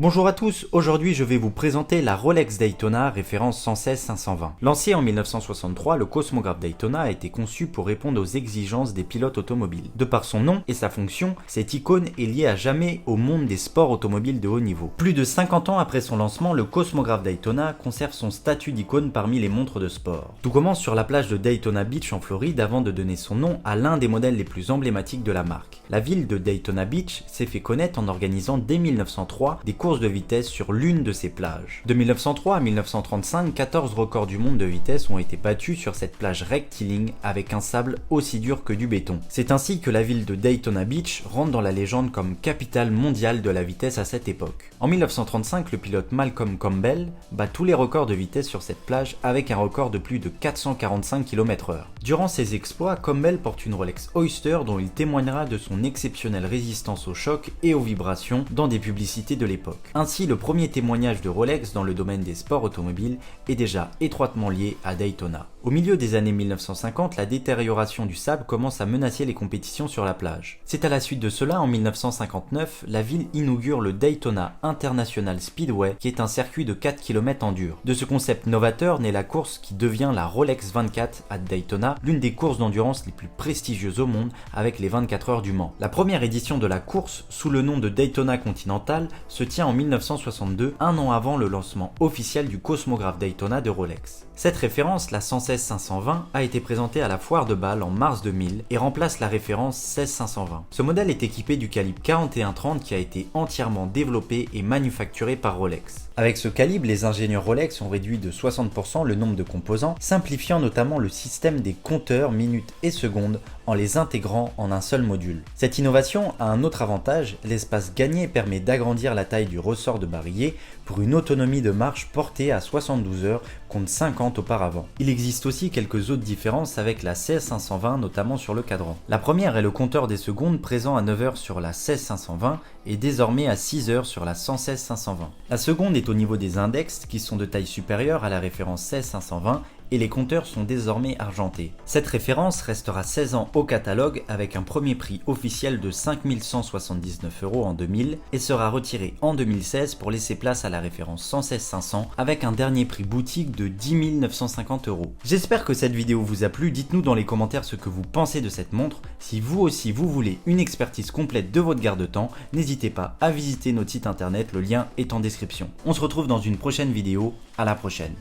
Bonjour à tous, aujourd'hui je vais vous présenter la Rolex Daytona référence 116-520. Lancé en 1963, le Cosmographe Daytona a été conçu pour répondre aux exigences des pilotes automobiles. De par son nom et sa fonction, cette icône est liée à jamais au monde des sports automobiles de haut niveau. Plus de 50 ans après son lancement, le Cosmographe Daytona conserve son statut d'icône parmi les montres de sport. Tout commence sur la plage de Daytona Beach en Floride avant de donner son nom à l'un des modèles les plus emblématiques de la marque. La ville de Daytona Beach s'est fait connaître en organisant dès 1903 des courses de vitesse sur l'une de ses plages. De 1903 à 1935, 14 records du monde de vitesse ont été battus sur cette plage rectiligne avec un sable aussi dur que du béton. C'est ainsi que la ville de Daytona Beach rentre dans la légende comme capitale mondiale de la vitesse à cette époque. En 1935, le pilote Malcolm Campbell bat tous les records de vitesse sur cette plage avec un record de plus de 445 km/h. Durant ses exploits, Campbell porte une Rolex Oyster dont il témoignera de son exceptionnelle résistance au choc et aux vibrations dans des publicités de l'époque. Ainsi, le premier témoignage de Rolex dans le domaine des sports automobiles est déjà étroitement lié à Daytona. Au milieu des années 1950, la détérioration du sable commence à menacer les compétitions sur la plage. C'est à la suite de cela, en 1959, la ville inaugure le Daytona International Speedway, qui est un circuit de 4 km en dur. De ce concept novateur naît la course qui devient la Rolex 24 à Daytona, l'une des courses d'endurance les plus prestigieuses au monde avec les 24 heures du Mans. La première édition de la course, sous le nom de Daytona Continental, se tient en 1962, un an avant le lancement officiel du Cosmographe Daytona de Rolex. Cette référence, la 116-520, a été présentée à la foire de Bâle en mars 2000 et remplace la référence 16-520. Ce modèle est équipé du calibre 41-30 qui a été entièrement développé et manufacturé par Rolex. Avec ce calibre, les ingénieurs Rolex ont réduit de 60% le nombre de composants, simplifiant notamment le système des compteurs minutes et secondes en les intégrant en un seul module. Cette innovation a un autre avantage, l'espace gagné permet d'agrandir la taille du ressort de barillet pour une autonomie de marche portée à 72 heures contre 50 auparavant. Il existe aussi quelques autres différences avec la 16520, notamment sur le cadran. La première est le compteur des secondes présent à 9 heures sur la 16520 et désormais à 6 heures sur la 116-520. La seconde est au niveau des index qui sont de taille supérieure à la référence 16520 et les compteurs sont désormais argentés. Cette référence restera 16 ans au catalogue avec un premier prix officiel de 5 179 € en 2000 et sera retiré en 2016 pour laisser place à la référence 116-500 avec un dernier prix boutique de 10 950 €. J'espère que cette vidéo vous a plu, dites-nous dans les commentaires ce que vous pensez de cette montre. Si vous aussi vous voulez une expertise complète de votre garde-temps, n'hésitez pas à visiter notre site internet, le lien est en description. On se retrouve dans une prochaine vidéo, à la prochaine.